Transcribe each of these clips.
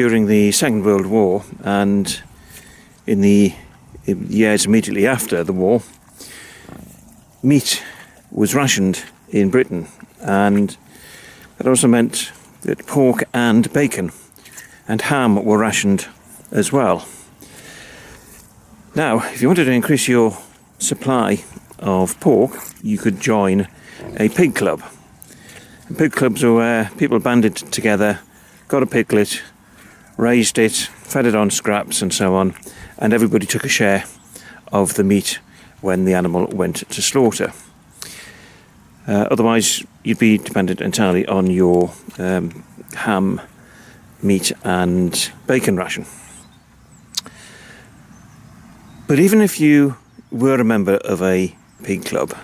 during the Second World War and in the years immediately after the war, meat was rationed in Britain, and that also meant that pork and bacon and ham were rationed as well. Now, if you wanted to increase your supply of pork, you could join a pig club. And pig clubs are where people banded together, got a piglet, raised it, fed it on scraps and so on, and everybody took a share of the meat when the animal went to slaughter. Otherwise, you'd be dependent entirely on your ham, meat and bacon ration. But even if you were a member of a pig club,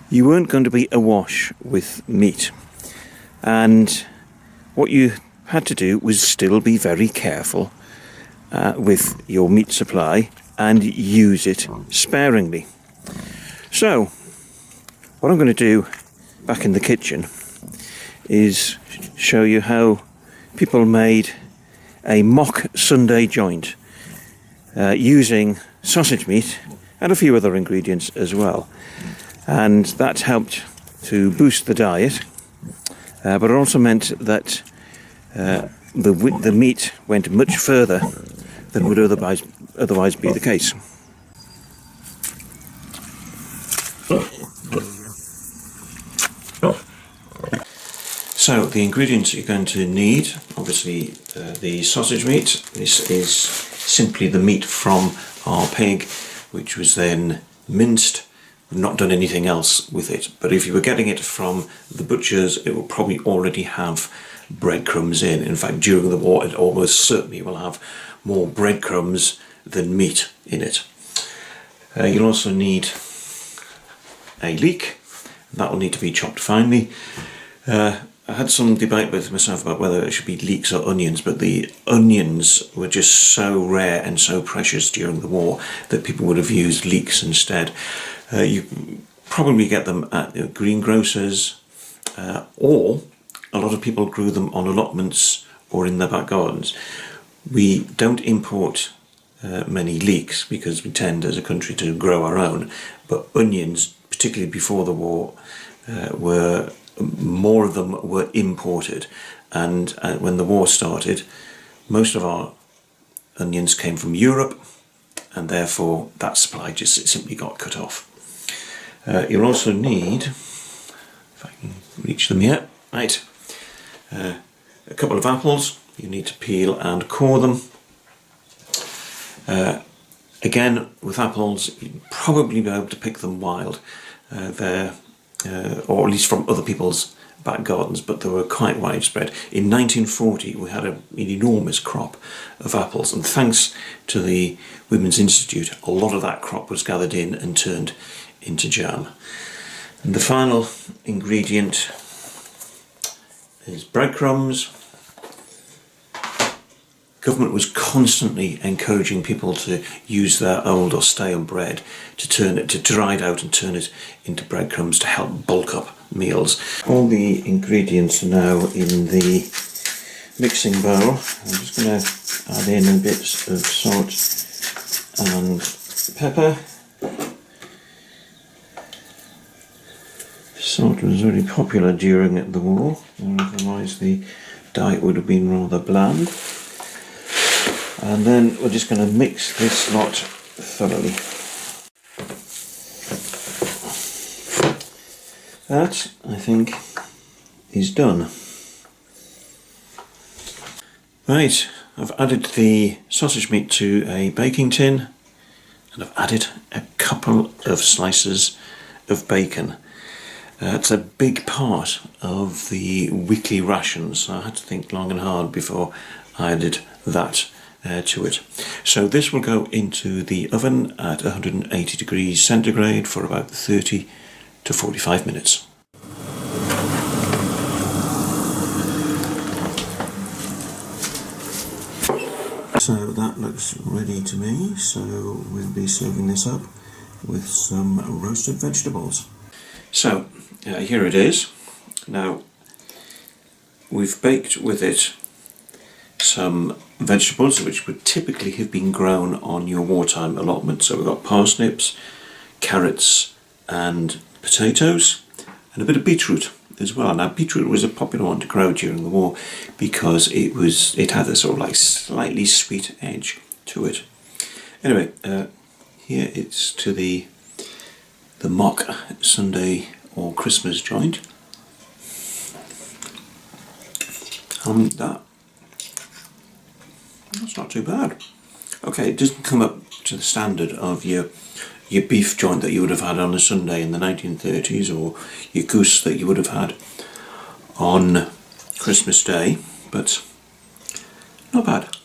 you weren't going to be awash with meat. And what you had to do was still be very careful with your meat supply and use it sparingly. So, what I'm going to do back in the kitchen is show you how people made a mock Sunday joint using sausage meat and a few other ingredients as well. And that helped to boost the diet, but it also meant that the meat went much further than would otherwise be the case. So the ingredients you're going to need, obviously the sausage meat. This is simply the meat from our pig, which was then minced. We've not done anything else with it, but if you were getting it from the butchers, it will probably already have breadcrumbs in. In fact, during the war, it almost certainly will have more breadcrumbs than meat in it. You'll also need a leek. That will need to be chopped finely. I had some debate with myself about whether it should be leeks or onions, but the onions were just so rare and so precious during the war that people would have used leeks instead. You probably get them at greengrocers, or a lot of people grew them on allotments or in their back gardens. We don't import many leeks because we tend as a country to grow our own, but onions, particularly before the war, more of them were imported, and when the war started, most of our onions came from Europe, and therefore that supply just simply got cut off. You'll also need, if I can reach them yet, right, a couple of apples. You need to peel and core them. Again, with apples, you'd probably be able to pick them wild. Or at least from other people's back gardens, but they were quite widespread. In 1940 we had an enormous crop of apples, and thanks to the Women's Institute, a lot of that crop was gathered in and turned into jam. And the final ingredient is breadcrumbs. Government was constantly encouraging people to use their old or stale bread to dry it out and turn it into breadcrumbs to help bulk up meals. All the ingredients are now in the mixing bowl. I'm just going to add in a bit of salt and pepper. Salt was very popular during the war, otherwise the diet would have been rather bland. And then we're just going to mix this lot thoroughly. That, I think, is done. Right, I've added the sausage meat to a baking tin, and I've added a couple of slices of bacon. It's a big part of the weekly rations, so I had to think long and hard before I added that to it. So this will go into the oven at 180 degrees centigrade for about 30 to 45 minutes. So that looks ready to me, so we'll be serving this up with some roasted vegetables. So here it is. Now we've baked with it some vegetables which would typically have been grown on your wartime allotment. So we've got parsnips, carrots and potatoes, and a bit of beetroot as well. Now beetroot was a popular one to grow during the war because it had a sort of like slightly sweet edge to it. Anyway, here it's to the mock Sunday or Christmas joint. That's not too bad. Okay, it doesn't come up to the standard of your beef joint that you would have had on a Sunday in the 1930s, or your goose that you would have had on Christmas Day, but not bad.